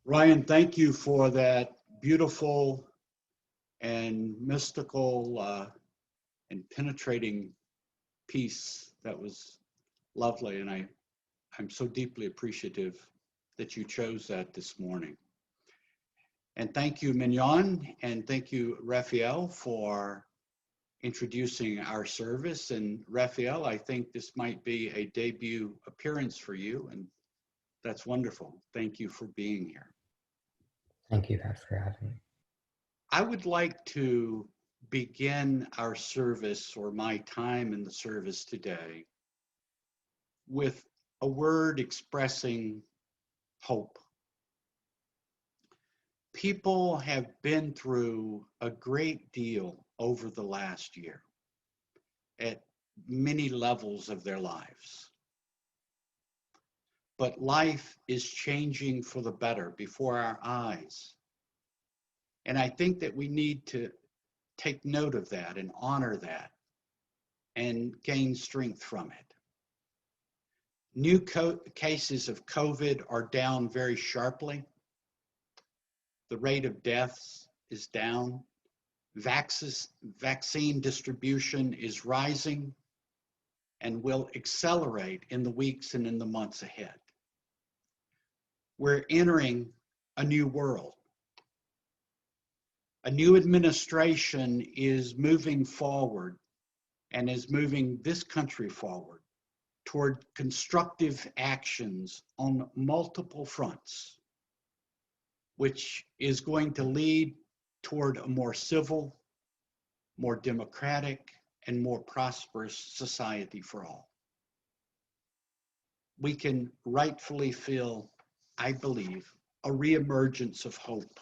Ryan, thank you for that beautiful and mystical and penetrating piece. That was lovely, and I'm so deeply appreciative that you chose that this morning. And thank you, Mignon, and thank you, Raphael, for introducing our service. And Raphael, I think this might be a debut appearance for you, and that's wonderful. Thank you for being here. Thank you guys for having me. I would like to begin our service, or my time in the service today, with a word expressing hope. People have been through a great deal over the last year at many levels of their lives. But life is changing for the better before our eyes. And I think that we need to take note of that and honor that and gain strength from it. New cases of COVID are down very sharply. The rate of deaths is down. Vaccine distribution is rising and will accelerate in the weeks and in the months ahead. We're entering a new world. A new administration is moving forward and is moving this country forward toward constructive actions on multiple fronts, which is going to lead toward a more civil, more democratic, and more prosperous society for all. We can rightfully feel, I believe, a reemergence of hope.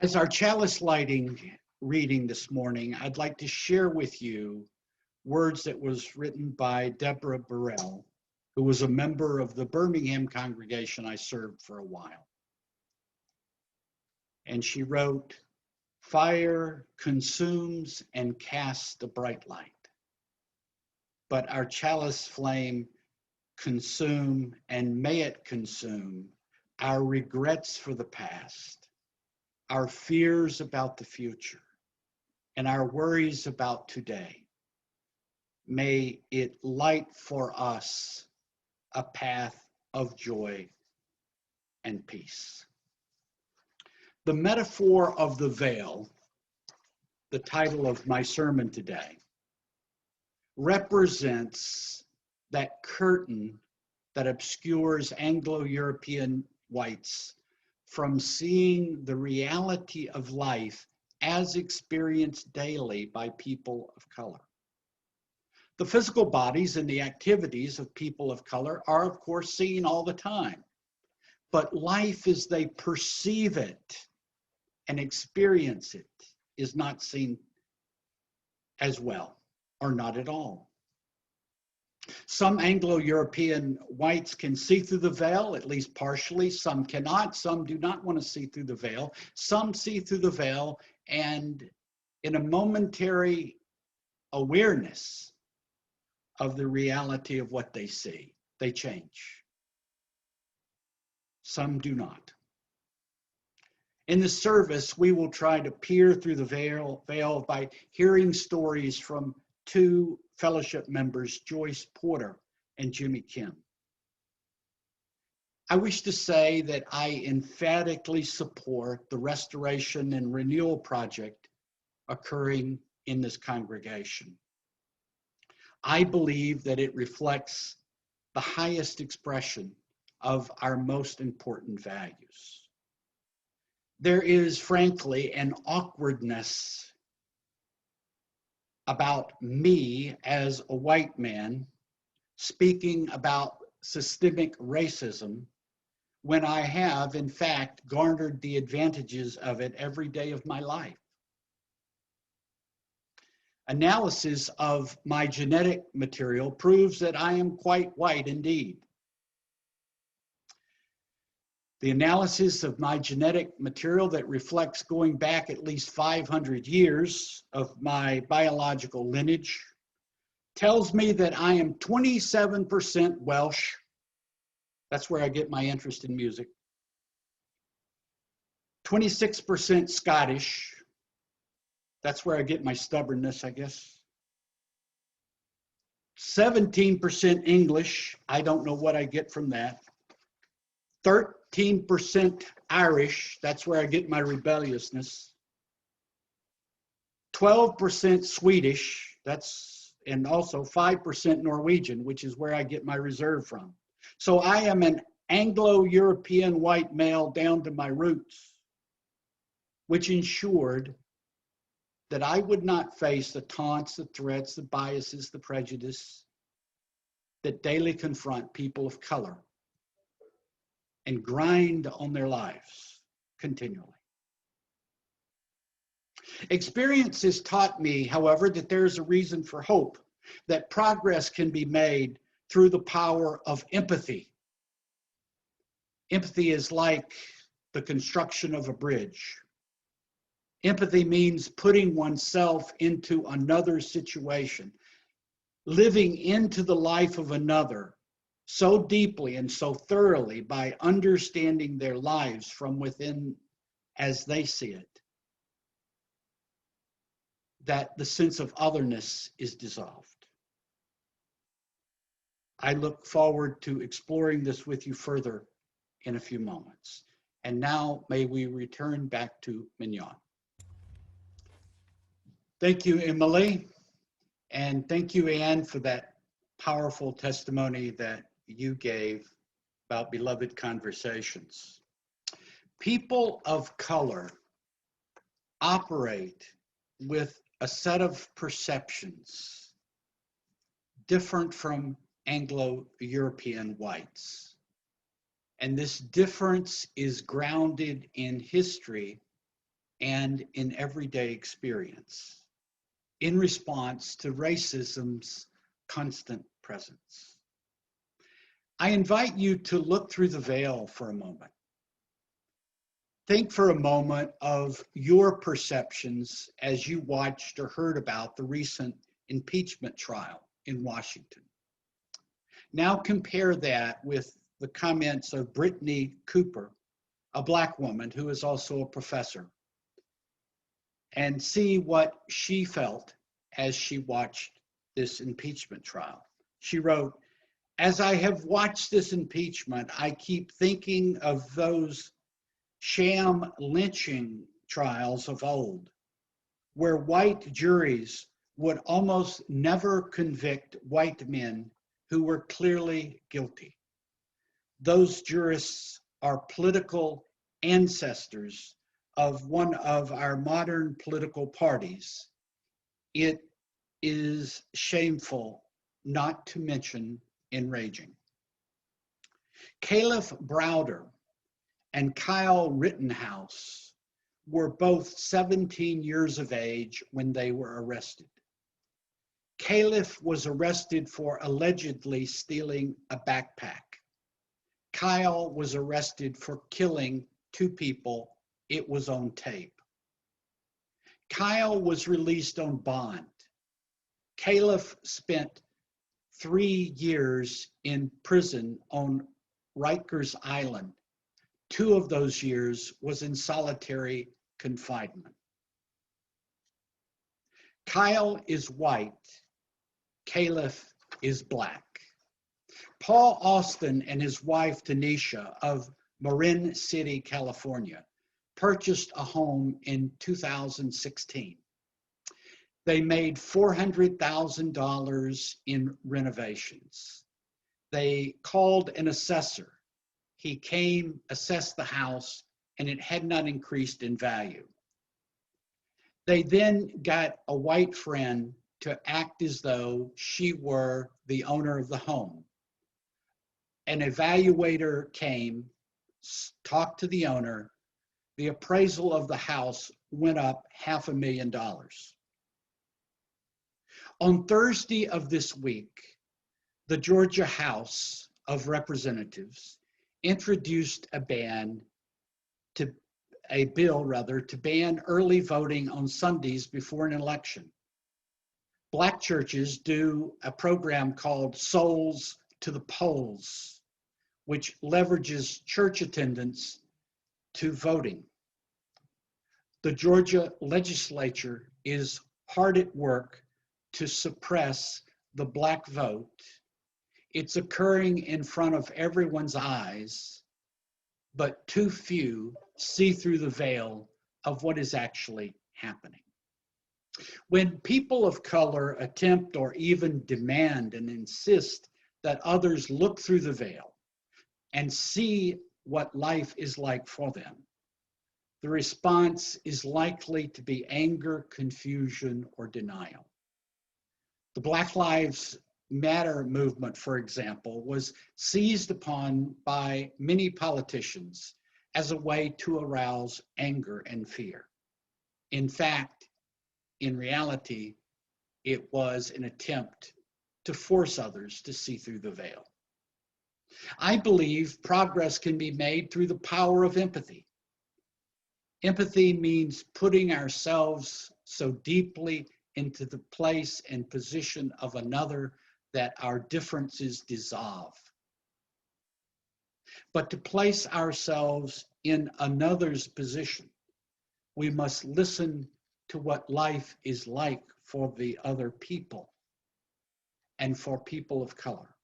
As our chalice lighting reading this morning, I'd like to share with you words that was written by Deborah Burrell, who was a member of the Birmingham congregation I served for a while. And she wrote, "Fire consumes and casts the bright light, but our chalice flame consume and may it consume our regrets for the past, our fears about the future, and our worries about today. May it light for us a path of joy and peace." The metaphor of the veil, the title of my sermon today, represents that curtain that obscures Anglo-European whites from seeing the reality of life as experienced daily by people of color. The physical bodies and the activities of people of color are, of course, seen all the time, but life as they perceive it and experience it is not seen as well, or not at all. Some Anglo-European whites can see through the veil, at least partially. Some cannot. Some do not want to see through the veil. Some see through the veil, and in a momentary awareness of the reality of what they see, they change. Some do not. In the service, we will try to peer through the veil by hearing stories from two fellowship members, Joyce Porter and Jimmy Kim. I wish to say that I emphatically support the restoration and renewal project occurring in this congregation. I believe that it reflects the highest expression of our most important values. There is, frankly, an awkwardness about me as a white man speaking about systemic racism when I have, in fact, garnered the advantages of it every day of my life. Analysis of my genetic material proves that I am quite white indeed. The analysis of my genetic material that reflects going back at least 500 years of my biological lineage tells me that I am 27% Welsh, That's where I get my interest in music. 26% Scottish. That's where I get my stubbornness, I guess. 17% English. I don't know what I get from that. 13% Irish. That's where I get my rebelliousness. 12% Swedish. And also 5% Norwegian, which is where I get my reserve from. So I am an Anglo-European white male down to my roots, which ensured that I would not face the taunts, the threats, the biases, the prejudice that daily confront people of color and grind on their lives continually. Experience has taught me, however, that there is a reason for hope, that progress can be made through the power of empathy. Empathy is like the construction of a bridge. Empathy means putting oneself into another's situation, living into the life of another so deeply and so thoroughly by understanding their lives from within as they see it, that the sense of otherness is dissolved. I look forward to exploring this with you further in a few moments. And now may we return back to Mignon. Thank you, Emily. And thank you, Anne, for that powerful testimony that you gave about beloved conversations. People of color operate with a set of perceptions different from Anglo-European whites. And this difference is grounded in history and in everyday experience in response to racism's constant presence. I invite you to look through the veil for a moment. Think for a moment of your perceptions as you watched or heard about the recent impeachment trial in Washington. Now compare that with the comments of Brittany Cooper, a Black woman who is also a professor, and see what she felt as she watched this impeachment trial. She wrote, "As I have watched this impeachment, I keep thinking of those sham lynching trials of old, where white juries would almost never convict white men who were clearly guilty. Those jurists are political ancestors of one of our modern political parties. It is shameful, not to mention enraging." Caliph Browder and Kyle Rittenhouse were both 17 years of age when they were arrested. Caliph was arrested for allegedly stealing a backpack. Kyle was arrested for killing 2 people. It was on tape. Kyle was released on bond. Caliph spent 3 years in prison on Rikers Island. 2 of those years was in solitary confinement. Kyle is white. Caliph is Black. Paul Austin and his wife, Tanisha, of Marin City, California, purchased a home in 2016. They made $400,000 in renovations. They called an assessor. He came, assessed the house, and it had not increased in value. They then got a white friend to act as though she were the owner of the home. An evaluator came, talked to the owner. The appraisal of the house went up $500,000. On Thursday of this week, the Georgia House of Representatives introduced a bill to ban early voting on Sundays before an election. Black churches do a program called Souls to the Polls, which leverages church attendance to voting. The Georgia legislature is hard at work to suppress the Black vote. It's occurring in front of everyone's eyes, but too few see through the veil of what is actually happening. When people of color attempt or even demand and insist that others look through the veil and see what life is like for them, the response is likely to be anger, confusion, or denial. The Black Lives Matter movement, for example, was seized upon by many politicians as a way to arouse anger and fear. In fact, in reality, it was an attempt to force others to see through the veil. I believe progress can be made through the power of empathy. Empathy means putting ourselves so deeply into the place and position of another that our differences dissolve. But to place ourselves in another's position, we must listen to what life is like for the other people and for people of color.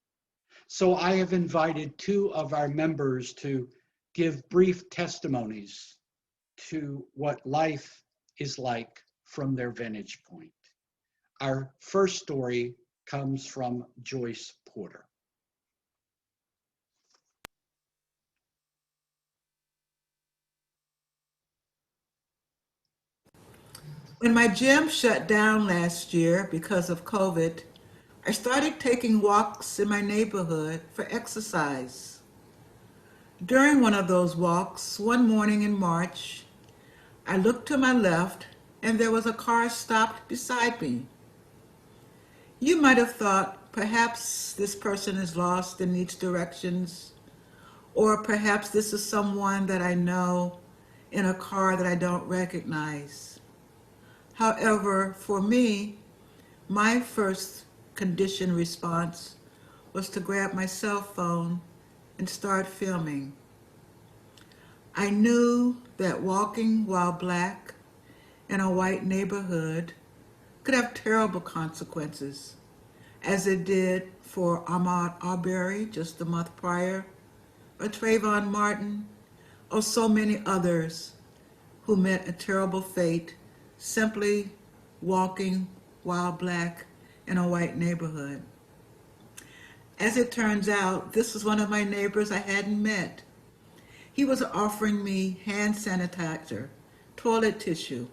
So I have invited two of our members to give brief testimonies to what life is like from their vantage point. Our first story comes from Joyce Porter. When my gym shut down last year because of COVID, I started taking walks in my neighborhood for exercise. During one of those walks, one morning in March, I looked to my left and there was a car stopped beside me. You might have thought perhaps this person is lost and needs directions, or perhaps this is someone that I know in a car that I don't recognize. However, for me, my first conditioned response was to grab my cell phone and start filming. I knew that walking while Black in a white neighborhood could have terrible consequences, as it did for Ahmaud Arbery just a month prior, or Trayvon Martin, or so many others who met a terrible fate simply walking while Black in a white neighborhood. As it turns out, this was one of my neighbors I hadn't met. He was offering me hand sanitizer, toilet tissue,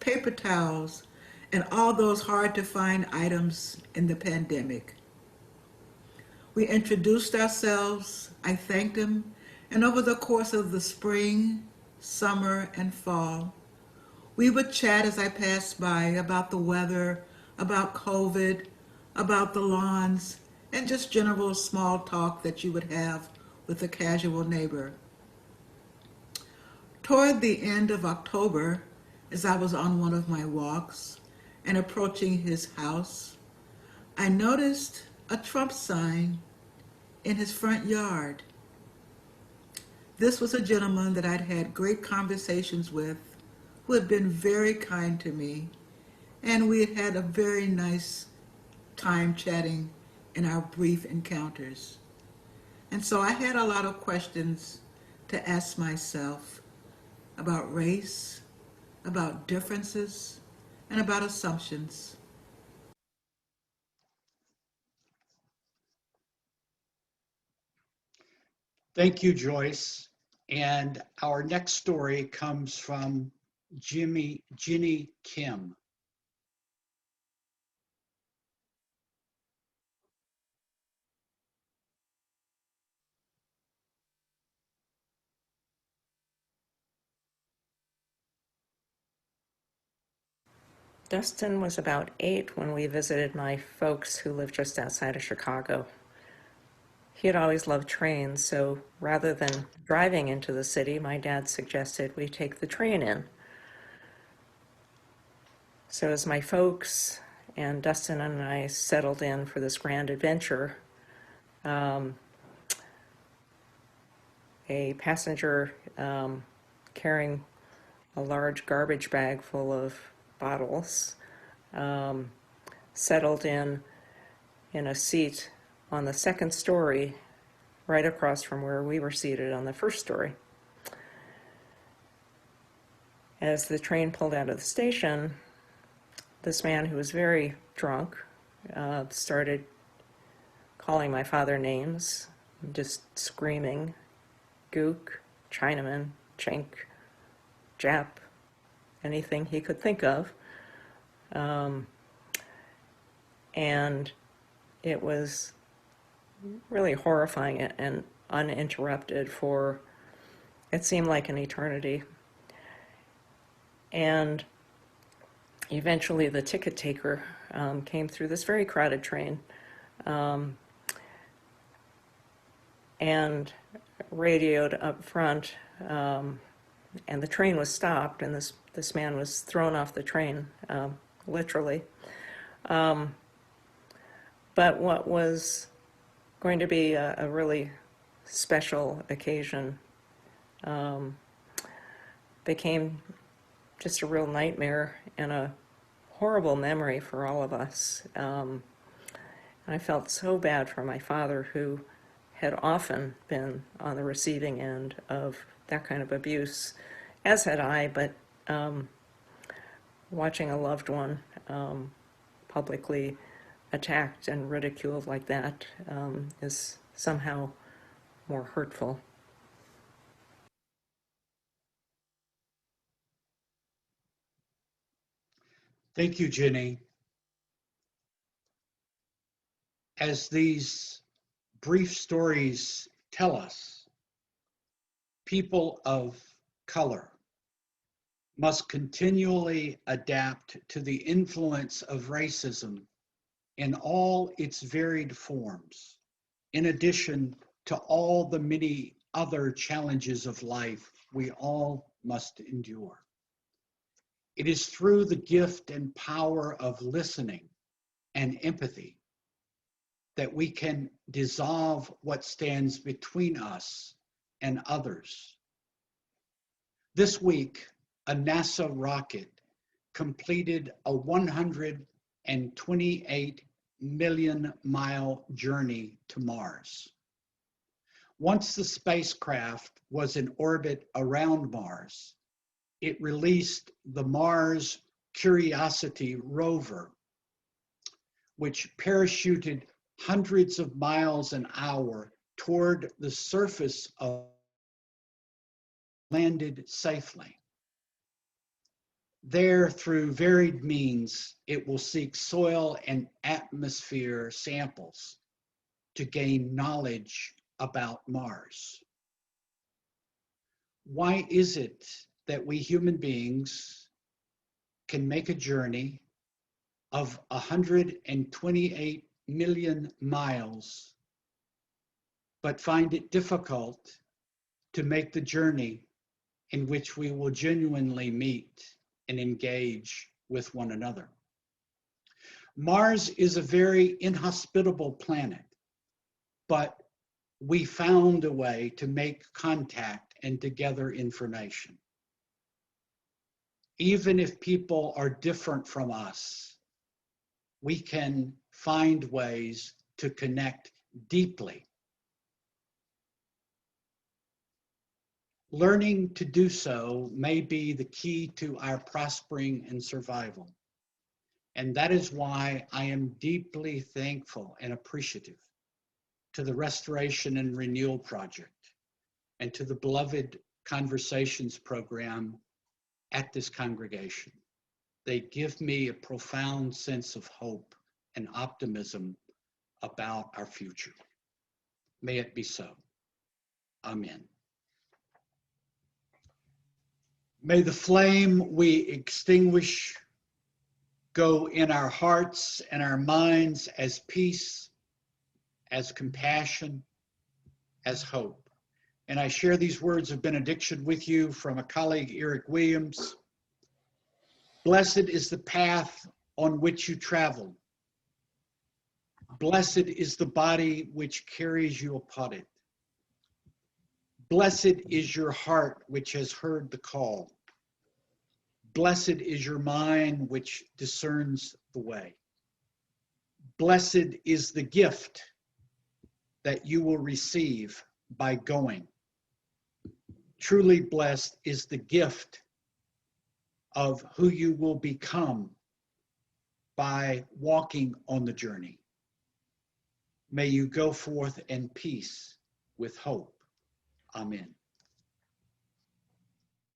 paper towels, and all those hard to find items in the pandemic. We introduced ourselves, I thanked him, and over the course of the spring, summer, and fall, we would chat as I passed by about the weather, about COVID, about the lawns, and just general small talk that you would have with a casual neighbor. Toward the end of October, as I was on one of my walks and approaching his house, I noticed a Trump sign in his front yard. This was a gentleman that I'd had great conversations with, who had been very kind to me, and we had had a very nice time chatting in our brief encounters. And so I had a lot of questions to ask myself about race, about differences, and about assumptions. Thank you, Joyce. And our next story comes from Ginny Kim. Dustin was about 8 when we visited my folks who lived just outside of Chicago. He had always loved trains, so rather than driving into the city, my dad suggested we take the train in. So as my folks and Dustin and I settled in for this grand adventure, a passenger carrying a large garbage bag full of bottles settled in a seat on the second story, right across from where we were seated on the first story. As the train pulled out of the station, this man, who was very drunk, started calling my father names, just screaming, Gook, Chinaman, Chink, Jap, anything he could think of. And it was really horrifying and uninterrupted for, it seemed like an eternity. And eventually the ticket taker came through this very crowded train and radioed up front, and the train was stopped, and this man was thrown off the train, literally. But what was going to be a really special occasion became just a real nightmare and a horrible memory for all of us. I felt so bad for my father, who had often been on the receiving end of that kind of abuse, as had I, but watching a loved one publicly attacked and ridiculed like that is somehow more hurtful. Thank you, Jenny. As these brief stories tell us, people of color must continually adapt to the influence of racism in all its varied forms, in addition to all the many other challenges of life we all must endure. It is through the gift and power of listening and empathy that we can dissolve what stands between us and others. This week, a NASA rocket completed a 128 million mile journey to Mars. Once the spacecraft was in orbit around Mars, it released the Mars Curiosity rover, which parachuted hundreds of miles an hour toward the surface of, landed safely. There, through varied means, it will seek soil and atmosphere samples to gain knowledge about Mars. Why is it that we human beings can make a journey of 128 million miles, but find it difficult to make the journey in which we will genuinely meet and engage with one another? Mars is a very inhospitable planet, but we found a way to make contact and to gather information. Even if people are different from us, we can find ways to connect deeply. Learning to do so may be the key to our prospering and survival. And that is why I am deeply thankful and appreciative to the Restoration and Renewal Project and to the beloved Conversations program at this congregation. They give me a profound sense of hope and optimism about our future. May it be so. Amen. May the flame we extinguish go in our hearts and our minds as peace, as compassion, as hope. And I share these words of benediction with you from a colleague, Eric Williams. Blessed is the path on which you travel. Blessed is the body which carries you upon it. Blessed is your heart which has heard the call. Blessed is your mind which discerns the way. Blessed is the gift that you will receive by going. Truly blessed is the gift of who you will become by walking on the journey. May you go forth in peace with hope. Amen.